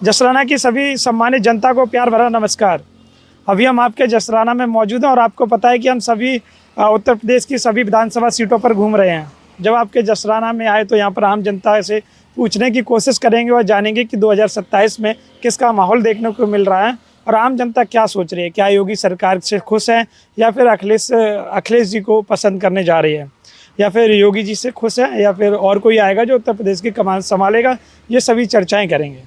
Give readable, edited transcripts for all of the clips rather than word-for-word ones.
जसराना की सभी सम्मानित जनता को प्यार भरा नमस्कार। अभी हम आपके जसराना में मौजूद हैं और आपको पता है कि हम सभी उत्तर प्रदेश की सभी विधानसभा सीटों पर घूम रहे हैं। जब आपके जसराना में आए तो यहाँ पर आम जनता से पूछने की कोशिश करेंगे और जानेंगे कि 2027 में किसका माहौल देखने को मिल रहा है और आम जनता क्या सोच रही है। क्या योगी सरकार से खुश है या फिर अखिलेश जी को पसंद करने जा रही है, या फिर योगी जी से खुश है, या फिर और कोई आएगा जो उत्तर प्रदेश की कमान संभालेगा। ये सभी चर्चाएँ करेंगे।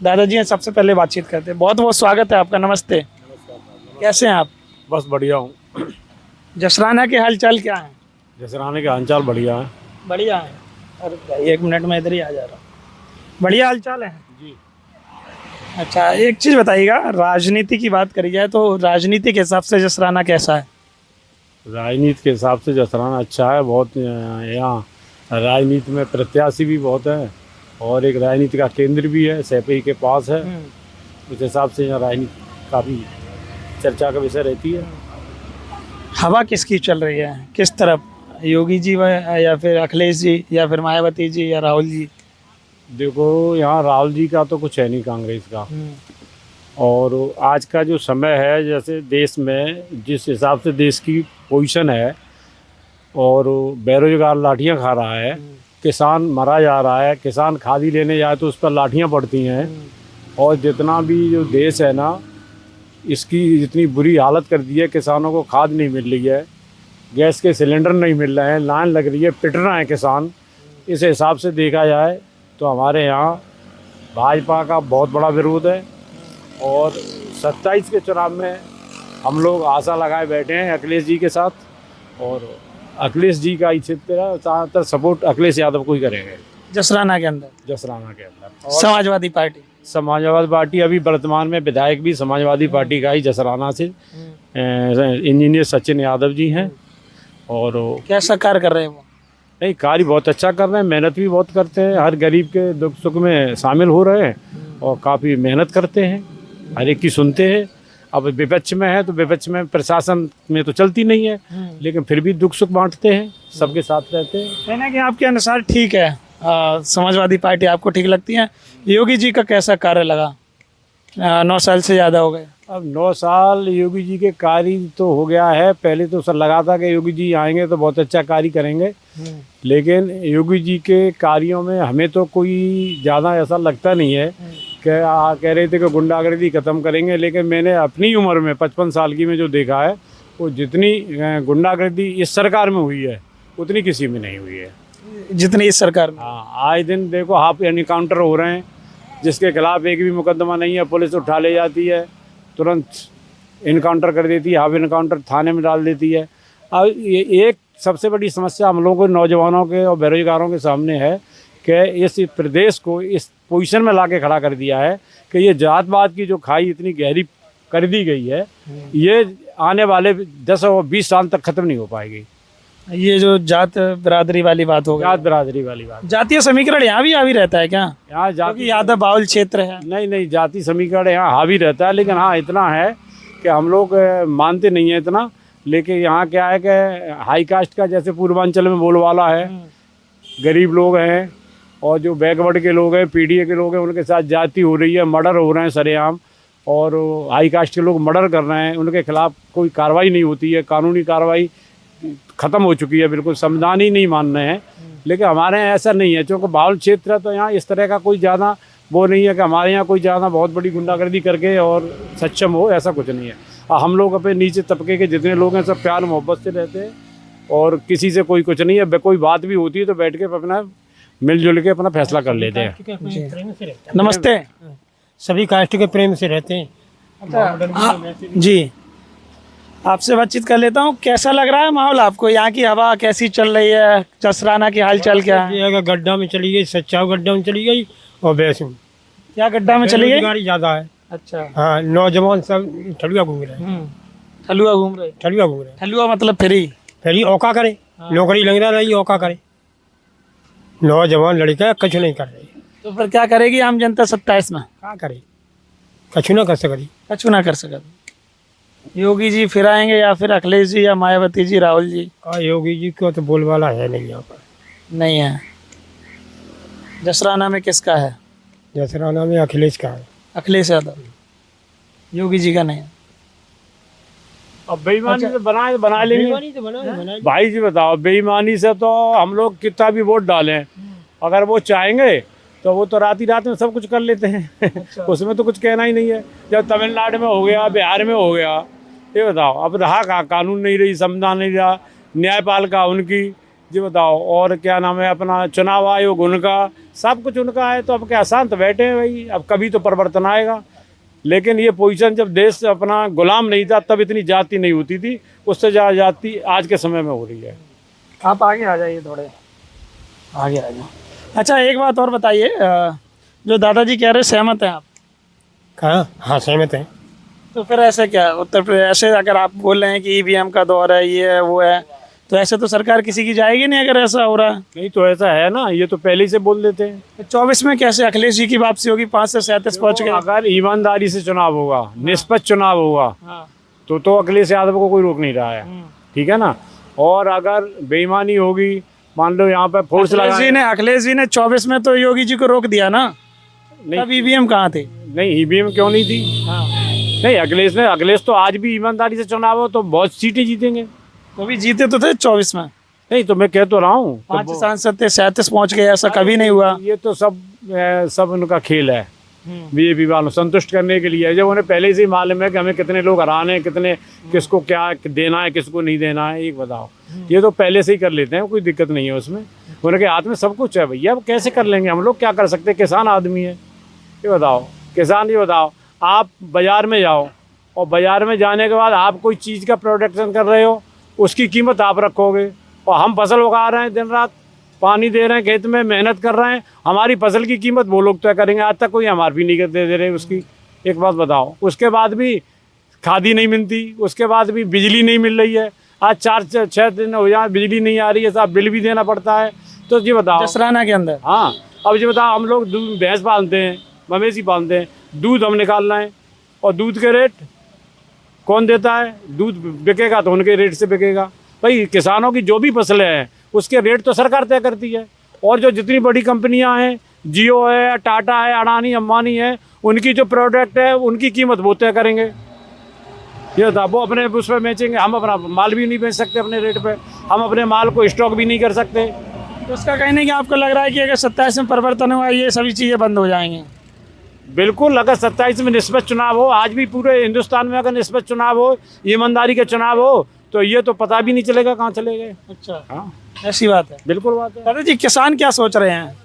दादाजी हैं, सबसे पहले बातचीत करते हैं। बहुत बहुत स्वागत है आपका। नमस्ते। कैसे हैं आप? बस बढ़िया हूँ। जसराना के हालचाल क्या है? जसराने के हालचाल बढ़िया है। बढ़िया है। अरे 1 मिनट में इधर ही आ जा रहा हूँ। बढ़िया हालचाल है जी। अच्छा, एक चीज़ बताइएगा, राजनीति की बात करी जाए तो राजनीति के हिसाब से जसराना कैसा है? राजनीति के हिसाब से जसराना अच्छा है। बहुत यहाँ राजनीति में प्रत्याशी भी बहुत है और एक राजनीति का केंद्र भी है, सैपई के पास है। उस हिसाब से यहाँ राजनीति काफ़ी चर्चा का विषय रहती है। हवा किसकी चल रही है, किस तरफ? योगी जी या फिर अखिलेश जी या फिर मायावती जी या राहुल जी? देखो, यहाँ राहुल जी का तो कुछ है नहीं, कांग्रेस का। और आज का जो समय है, जैसे देश में जिस हिसाब से देश की पोजीशन है और बेरोजगार लाठियाँ खा रहा है, किसान मरा जा रहा है, किसान खादी लेने जाए तो उस पर लाठियाँ पड़ती हैं। और जितना भी जो देश है ना, इसकी जितनी बुरी हालत कर दी है, किसानों को खाद नहीं मिल रही है, गैस के सिलेंडर नहीं मिल रहे हैं, लाइन लग रही है, पिट रहे हैं किसान। इस हिसाब से देखा जाए तो हमारे यहाँ भाजपा का बहुत बड़ा विरोध है। और 27 के चुनाव में हम लोग आशा लगाए बैठे हैं अखिलेश जी के साथ, और अखिलेश जी का ही क्षेत्र है, ज़्यादातर सपोर्ट अखिलेश यादव को ही करेंगे। जसराना के अंदर? जसराना के अंदर। समाजवादी पार्टी? समाजवादी पार्टी अभी वर्तमान में विधायक भी समाजवादी पार्टी का ही जसराना से इंजीनियर सचिन यादव जी हैं। और कैसा कार्य कर रहे हैं वो? नहीं, कार्य बहुत अच्छा कर रहे हैं, मेहनत भी बहुत करते हैं, हर गरीब के दुख सुख में शामिल हो रहे हैं और काफ़ी मेहनत करते हैं, हर एक की सुनते हैं। अब विपक्ष में है तो विपक्ष में प्रशासन में तो चलती नहीं है, लेकिन फिर भी दुख सुख बांटते हैं, सबके साथ रहते हैं। कहना कि आपके अनुसार ठीक है, समाजवादी पार्टी आपको ठीक लगती है। योगी जी का कैसा कार्य लगा? 9 साल से ज़्यादा हो गए। अब 9 साल योगी जी के कार्य तो हो गया है। पहले तो सर लगा था कि योगी जी आएंगे तो बहुत अच्छा कार्य करेंगे, लेकिन योगी जी के कार्यों में हमें तो कोई ज़्यादा ऐसा लगता नहीं है। कह रहे थे कि गुंडागर्दी ख़त्म करेंगे, लेकिन मैंने अपनी उम्र में 55 साल की में जो देखा है, वो जितनी गुंडागर्दी इस सरकार में हुई है उतनी किसी में नहीं हुई है जितनी इस सरकार में। हाँ, आए दिन देखो हाफ एनकाउंटर हो रहे हैं, जिसके खिलाफ एक भी मुकदमा नहीं है, पुलिस उठा ले जाती है, तुरंत इनकाउंटर कर देती है, हाफ इनकाउंटर थाने में डाल देती है। अब ये एक सबसे बड़ी समस्या हम लोगों को, नौजवानों के और बेरोजगारों के सामने है कि इस प्रदेश को इस पोजीशन में लाके खड़ा कर दिया है कि ये जातवाद की जो खाई इतनी गहरी कर दी गई है, ये आने वाले 10 और 20 साल तक ख़त्म नहीं हो पाएगी। ये जो जात बिरादरी वाली बात हो गई, जात बिरादरी वाली बात, जातीय समीकरण यहाँ भी हावी रहता है क्या? यहाँ जाति यादव बाहुल क्षेत्र है। नहीं, जाति समीकरण यहाँ हावी रहता है, लेकिन हाँ इतना है कि हम लोग मानते नहीं है इतना। लेकिन यहाँ क्या है कि हाई कास्ट का, जैसे पूर्वांचल में बोलबाला है, गरीब लोग हैं और जो बैकवर्ड के लोग हैं, पीडीए के लोग हैं, उनके साथ जाति हो रही है, मर्डर हो रहे हैं सरेआम, और हाई कास्ट के लोग मर्डर कर रहे हैं, उनके खिलाफ कोई कार्रवाई नहीं होती है, कानूनी कार्रवाई ख़त्म हो चुकी है, बिल्कुल संविधान ही नहीं मान रहे हैं। लेकिन हमारे यहाँ ऐसा नहीं है, क्योंकि बाहुल क्षेत्र है तो यहाँ इस तरह का कोई ज़्यादा वो नहीं है कि हमारे यहाँ कोई ज़्यादा बहुत बड़ी गुंडागर्दी करके और सक्षम हो, ऐसा कुछ नहीं है। हम लोग अपने नीचे तबके के जितने लोग हैं सब प्यार मोहब्बत से रहते हैं और किसी से कोई कुछ नहीं है। कोई बात भी होती है तो बैठ के अपना मिलजुल के अपना फैसला कर लेते हैं। नमस्ते। सभी कास्ट के प्रेम से रहते हैं। जी, आपसे बातचीत कर लेता हूँ। कैसा लग रहा है माहौल आपको? यहाँ की हवा कैसी चल रही है? जसराना की हालचाल क्या है? ये गड्ढा में चली गई, सच्चाव गड्ढा में चली गई, और वैसे क्या गड्ढा में चली गई? गाड़ी ज़्यादा है। अच्छा। हाँ, नौजवान सब ठलुआ घूम रहे हैं। ठलुआ घूम रहे? ठलुआ घूम रहे हैं। ठलुआ मतलब फ्री औका करे, नौकरी लग रहा रही, औका करे। नौजवान लड़का कुछ नहीं कर रही, तो फिर क्या करेगी आम जनता 27 में? क्या करे? कछु ना कर सकती। कछु ना कर सकती। योगी जी फिर आएंगे या फिर अखिलेश जी या मायावती जी, राहुल जी? योगी जी को तो बोलबाला है नहीं यहाँ पर। नहीं है। जसराना में किसका है? जसराना में अखिलेश का है। अखिलेश यादव, योगी जी का नहीं। अब बेईमानी से बना लेंगे। बेईमानी तो बना भाई जी बताओ, बेईमानी से तो हम लोग कितना भी वोट डालें, अगर वो चाहेंगे तो वो तो रात ही रात में सब कुछ कर लेते हैं। उसमें तो कुछ कहना ही नहीं है। जब तमिलनाडु में हो गया, बिहार में हो गया, ये बताओ अब रहा कहाँ, कानून नहीं रही, संविधान नहीं रहा, न्यायपालिका उनकी, जी बताओ, और क्या नाम है अपना चुनाव आयोग उनका, सब कुछ उनका है। तो अब क्या शांत बैठे हैं भाई, अब कभी तो परिवर्तन आएगा। लेकिन ये पोजीशन जब देश अपना गुलाम नहीं था तब इतनी जाति नहीं होती थी, उससे ज़्यादा जाति आज के समय में हो रही है। आप आगे आ जाइए, थोड़े आगे आ जाओ। अच्छा, एक बात और बताइए, जो दादाजी कह रहे सहमत हैं आप? कहाँ? हाँ सहमत है। तो फिर ऐसे क्या उत्तर प्रदेश, ऐसे अगर आप बोल रहे हैं कि ईवीएम का दौर है, ये है वो है, तो ऐसे तो सरकार किसी की जाएगी नहीं अगर ऐसा हो रहा है। नहीं तो ऐसा है ना, ये तो पहले ही से बोल देते हैं। तो 24 में कैसे अखिलेश जी की वापसी होगी? 5 से 37 पहुंच गए। अगर ईमानदारी से चुनाव होगा, निष्पक्ष चुनाव होगा, हाँ। तो अखिलेश यादव को कोई रोक नहीं रहा है, ठीक है ना। और अगर बेईमानी होगी, मान लो यहाँ पे फोर्स लगा, अखिलेश जी ने 24 में तो योगी जी को रोक दिया ना, तब ईवीएम कहाँ थे? नहीं ईवीएम क्यों नहीं थी? नहीं, अखिलेश तो आज भी ईमानदारी से चुनाव हो तो बहुत सीटें जीतेंगे। तो भी जीते तो थे 24 में। नहीं तो मैं कह तो रहा हूँ, 5 सांसद थे, 37 पहुंच गए, ऐसा कभी नहीं हुआ। ये तो सब उनका खेल है, बीजेपी वालों संतुष्ट करने के लिए। जब उन्हें पहले से ही मालूम है कि हमें कितने लोग हराने हैं, कितने किसको क्या देना है, किसको नहीं देना है, एक बताओ, ये तो पहले से ही कर लेते हैं, कोई दिक्कत नहीं है उसमें। उनके हाथ में सब कुछ है भैया, अब कैसे कर लेंगे हम लोग, क्या कर सकते हैं, किसान आदमी है। ये बताओ किसान, ये बताओ आप बाज़ार में जाओ और बाज़ार में जाने के बाद आप कोई चीज़ का प्रोडक्शन कर रहे हो, उसकी कीमत आप रखोगे, और हम फसल उगा रहे हैं, दिन रात पानी दे रहे हैं, खेत में मेहनत कर रहे हैं, हमारी फसल की कीमत वो लोग तय करेंगे। आज तक कोई एमआरपी नहीं दे रहे उसकी, एक बात बताओ। उसके बाद भी खादी नहीं मिलती, उसके बाद भी बिजली नहीं मिल रही है। आज 4-6 दिन हो जाए बिजली नहीं आ रही है, साहब बिल भी देना पड़ता है। तो ये बताओ, जसराना के अंदर। हाँ, अब ये बताओ, हम लोग दूध भैंस पालते हैं, मवेशी पालते हैं, दूध हम निकाल रहे हैं, और दूध के रेट कौन देता है? दूध बिकेगा तो उनके रेट से बिकेगा। भाई किसानों की जो भी फसलें हैं उसके रेट तो सरकार तय करती है। और जो जितनी बड़ी कंपनियां हैं, जियो है, टाटा है, अडानी अंबानी है, उनकी जो प्रोडक्ट है उनकी कीमत वो तय करेंगे। ये था, वो अपने उस पर बेचेंगे, हम अपना माल भी नहीं बेच सकते अपने रेट पे, हम अपने माल को स्टॉक भी नहीं कर सकते। तो उसका कहने कि आपको लग रहा है कि अगर 27 में परिवर्तन हुआ ये सभी चीज़ें बंद हो जाएंगी? बिल्कुल, अगर 27 में निष्पक्ष चुनाव हो, आज भी पूरे हिंदुस्तान में अगर निष्पक्ष चुनाव हो, ईमानदारी के चुनाव हो, तो ये तो पता भी नहीं चलेगा कहाँ चले गए। अच्छा, हाँ, ऐसी बात है। बिल्कुल बात है। दादा जी, किसान क्या सोच रहे हैं?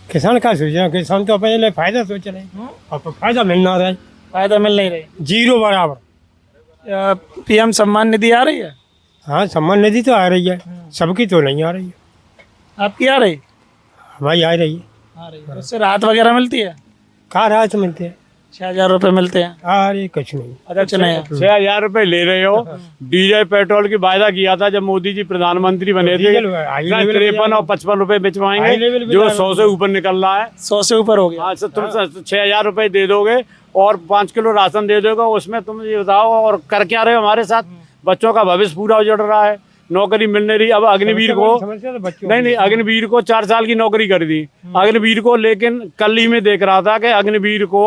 किसान का सोच रहे हैं, किसान तो अपने लिए फायदा सोच रहे हैं, और तो फायदा मिलना रहा है, फायदा मिल नहीं रही। जीरो बराबर। पीएम सम्मान निधि आ रही है? हाँ सम्मान निधि तो आ रही है, सबकी तो नहीं आ रही है, आपकी आ रही? हमारी आ रही है। आ रही है। उससे राहत वगैरह मिलती है? कहाँ राहत मिलते हैं? 6,000 रुपये मिलते हैं। अरे कुछ नहीं। कुछ नहीं है। 6,000 रुपये ले रहे हो। डीजल पेट्रोल की वायदा किया था जब मोदी जी प्रधानमंत्री बने थे, 53 और 55 रुपये बिचवाएंगे, जो 100 से ऊपर निकल रहा है। 100 से ऊपर हो गया। हाँ, तुम 6,000 रुपये दे दोगे और 5 किलो राशन दे दोगे, उसमें तुम ये बताओ और कर क्या रहे हो हमारे साथ? बच्चों का भविष्य पूरा उजड़ रहा है, नौकरी मिल नहीं रही। अब अग्निवीर को नहीं, अग्निवीर को 4 साल की नौकरी कर दी अग्निवीर को, लेकिन कल ही में देख रहा था कि अग्निवीर को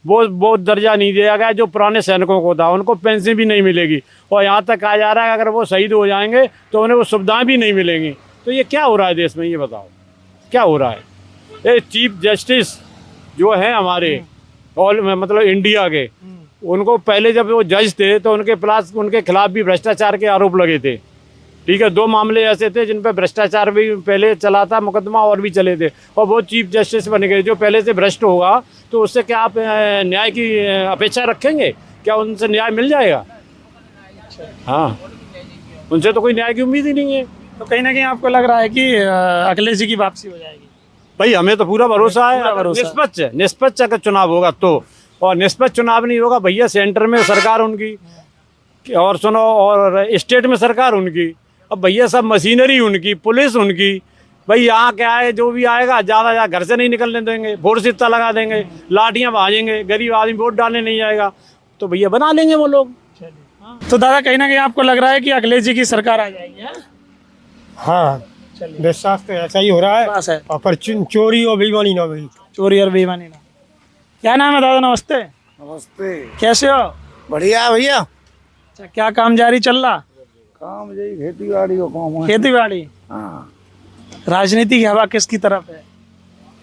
वो दर्जा नहीं दिया गया जो पुराने सैनिकों को था, उनको पेंशन भी नहीं मिलेगी। और यहाँ तक कहा जा रहा है अगर वो शहीद हो जाएंगे तो उन्हें वो सुविधाएं भी नहीं मिलेंगी। तो ये क्या हो रहा है देश में, ये बताओ क्या हो रहा है? ये चीफ जस्टिस जो है हमारे और मतलब इंडिया के, उनको पहले जब वो जज थे तो उनके खिलाफ भी भ्रष्टाचार के आरोप लगे थे, ठीक है। 2 मामले ऐसे थे जिन पर भ्रष्टाचार भी पहले चला था, मुकदमा और भी चले थे, और वो चीफ जस्टिस बन गए। जो पहले से भ्रष्ट होगा तो उससे क्या आप न्याय की अपेक्षा रखेंगे? क्या उनसे न्याय मिल जाएगा? हाँ, उनसे तो कोई न्याय की उम्मीद ही नहीं है। तो कहीं ना कहीं आपको लग रहा है कि अखिलेश जी की वापसी हो जाएगी? भाई हमें तो पूरा भरोसा है, निष्पक्ष अगर चुनाव होगा तो। और निष्पक्ष चुनाव नहीं होगा भैया, सेंटर में सरकार उनकी, और सुनो, और स्टेट में सरकार उनकी। अब भैया सब मशीनरी उनकी, पुलिस उनकी। भाई यहाँ क्या है, जो भी आएगा ज़्यादा घर से नहीं निकलने देंगे, वोट सित्ता लगा देंगे, लाठियाँ भाजेंगे, गरीब आदमी वोट डालने नहीं जाएगा, तो भैया बना लेंगे वो लोग। तो दादा कहीं ना कहीं आपको लग रहा है कि अखिलेश जी की सरकार आ जाएगी? हाँ, विश्वास तो ऐसा ही हो रहा है, बस है। और पर चोरी और बेईमानी ना हुई। चोरी और बेईमानी ना। क्या नाम है दादा? नमस्ते। नमस्ते। कैसे हो? बढ़िया भैया। अच्छा, क्या काम जारी चल रहा? काम यही खेती बाड़ी का काम है। खेती बाड़ी। हाँ। राजनीति की हवा किसकी तरफ है?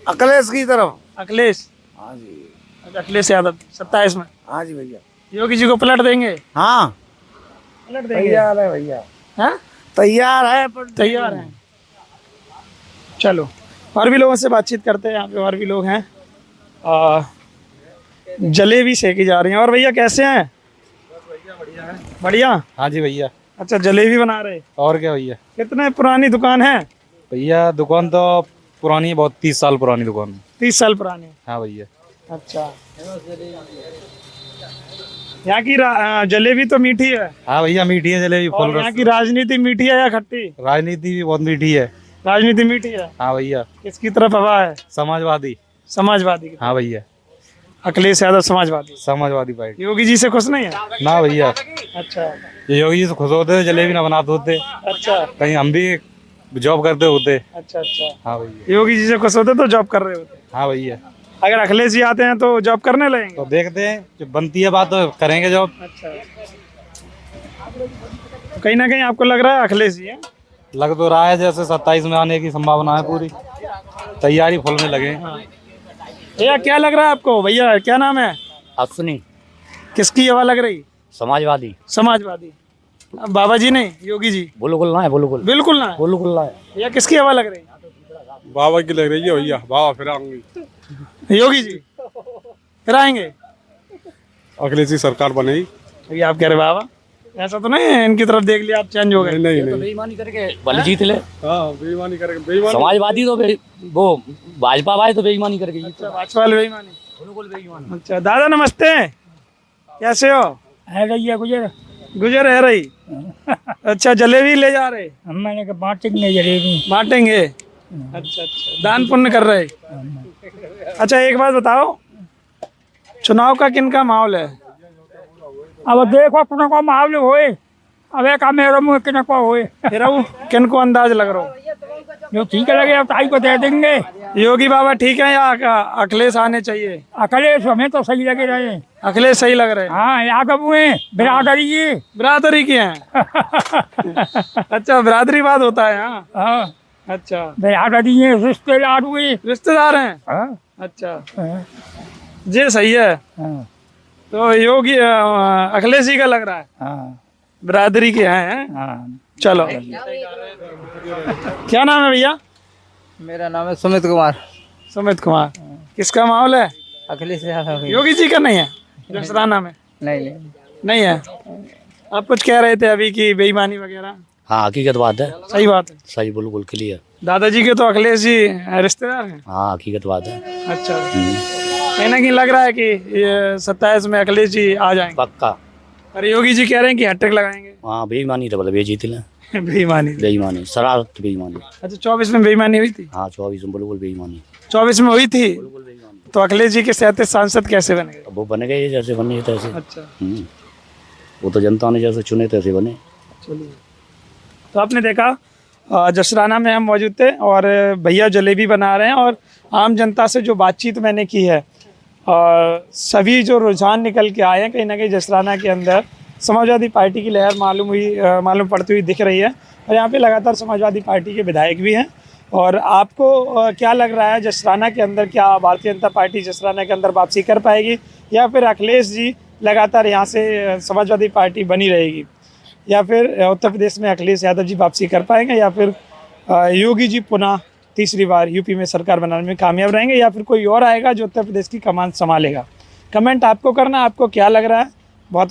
अखिलेश की तरफ। अखिलेश। हाँ जी। अच्छा, अखिलेश यादव 27 में हाँ जी भैया। योगी जी को पलट देंगे? हाँ पलट देंगे। तैयार है भैया। हाँ, तैयार है पर तैयार हैं। चलो और भी लोगों से बातचीत करते हैं। यहाँ पे और भी लोग हैं। जलेबी सेकी जा रही हैं। और भैया कैसे हैं? बढ़िया। हाँ जी भैया। अच्छा, जलेबी बना रहे। और क्या भैया? कितने पुरानी दुकान है? भैया दुकान तो पुरानी है, बहुत 30 साल पुरानी दुकान है। 30 साल पुरानी। हाँ भैया। अच्छा, यहाँ की जलेबी तो मीठी है। हाँ भैया मीठी है जलेबी, और फुल यहाँ रस। की राजनीति मीठी है या खट्टी? राजनीति भी बहुत मीठी है। राजनीति मीठी है। हाँ भैया। किसकी तरफ हवा है? समाजवादी। समाजवादी की। हाँ भैया। अखिलेश यादव समाजवादी। समाजवादी पार्टी। योगी जी से खुश नहीं है? ना भैया, अच्छा ये योगी जी से खुश होते जलेबी ना बनाते होते, अच्छा कहीं हम भी जॉब करते होते। अच्छा। अच्छा, हाँ भैया। योगी जी से खुश होते तो जॉब कर रहे होते। हाँ भैया। अगर अखिलेश जी आते हैं तो जॉब करने लगेंगे? तो देखते हैं, जब बनती है बात तो करेंगे जॉब। अच्छा, कहीं ना कहीं आपको लग रहा है अखिलेश जी है? लग तो रहा है जैसे 27 में आने की संभावना है पूरी, तैयारी फुल में लगे। भैया क्या लग रहा है आपको? भैया क्या नाम है? अश्विनी। किसकी हवा लग रही? समाजवादी। समाजवादी। अब बाबा जी नहीं, योगी जी? बुलबुल ना है, बुलबुल। बिल्कुल ना है। बुलबुल ना है। भैया किसकी हवा लग रही? बाबा की लग रही है भैया, बाबा फिर आएंगे। योगी जी फिर आएंगे? अखिलेश जी सरकार बनेगी। भैया आप कह रहे बाबा, ऐसा तो नहीं है इनकी तरफ देख लिया आप चेंज हो गए? नहीं तो बेईमानी करके बल जीत ले। हाँ बेईमानी करेंगे, बेईमानी। समाजवादी तो वो भाजपा भाई तो बेईमानी करके जीत। अच्छा, भाजपा वाले बेईमानी। बिल्कुल बेईमानी। अच्छा दादा नमस्ते, कैसे हो? है भैया गुजर। गुजर है रही। अच्छा, जलेबी ले जा रहे? मैंने कहा बांटेंगे जलेबी। बांटेंगे। अच्छा अच्छा, दान पुण्य कर रहे। अच्छा एक बात बताओ, चुनाव का किनका माहौल है? अब देखो किन को माहौल होए, अब एक मेरे मुँह किन को होए, फिर वो किनको अंदाज लग रहा हो? जो ठीक लगे अब ताई को दे देंगे। योगी बाबा ठीक है या अखिलेश आने चाहिए? अखिलेश हमें तो सही लगे रहे। अखिलेश सही लग रहे हैं। हाँ यादव हुए बिरादरी जी। बिरादरी के हैं। अच्छा, बिरादरी बात होता है। हाँ हाँ अच्छा, बिरादरी है, रिश्तेदार हुए। रिश्तेदार हैं। हाँ अच्छा हाँ जी, सही है। हाँ तो योगी अखिलेश जी का लग रहा है, हाँ बिरादरी के हैं। हाँ। चलो, क्या नाम है भैया? मेरा नाम है सुमित कुमार। सुमित कुमार। किसका माहौल है? अखिलेश यादव। योगी जी का नहीं है जसराना में? नहीं नहीं है। आप कुछ कह रहे थे अभी कि बेईमानी वगैरह? हाँ हकीकत बात है। सही बात है। सही बिल्कुल क्लियर। दादाजी के तो अखिलेश जी रिश्तेदार हैं। हाँ हकीकत बात है। अच्छा, कहीं ना कहीं लग रहा है कि ये 27 में अखिलेश जी आ जाएंगे। पक्का। अरे योगी जी कह रहे हैं कि हैट्रिक लगाएंगे। हाँ बेईमानी तो बोले जीत ले। बेईमानी। बेईमानी, शरारत बेईमानी। अच्छा, 24 में बेईमानी हुई थी? हाँ 24 में बिल्कुल बेईमानी। 24 में हुई थी तो अखिलेश जी के 37 सांसद कैसे बन गए? अब वो बने गए जैसे बने तैसे। अच्छा वो तो जनता ने जैसे चुने तैसे बने। चलिए, तो आपने देखा जसराना में हम मौजूद थे और भैया जलेबी बना रहे हैं और आम जनता से जो बातचीत मैंने की है, सभी जो रुझान निकल के आए हैं कहीं ना कहीं जसराना के अंदर समाजवादी पार्टी की लहर मालूम पड़ती हुई दिख रही है। और यहाँ पे लगातार समाजवादी पार्टी के विधायक भी हैं। और आपको क्या लग रहा है जसराना के अंदर, क्या भारतीय जनता पार्टी जसराना के अंदर वापसी कर पाएगी या फिर अखिलेश जी लगातार यहाँ से समाजवादी पार्टी बनी रहेगी, या फिर उत्तर प्रदेश में अखिलेश यादव जी वापसी कर पाएंगे, या फिर योगी जी पुनः तीसरी बार यूपी में सरकार बनाने में कामयाब रहेंगे, या फिर कोई और आएगा जो उत्तर प्रदेश की कमान संभालेगा? कमेंट आपको करना, आपको क्या लग रहा है? बहुत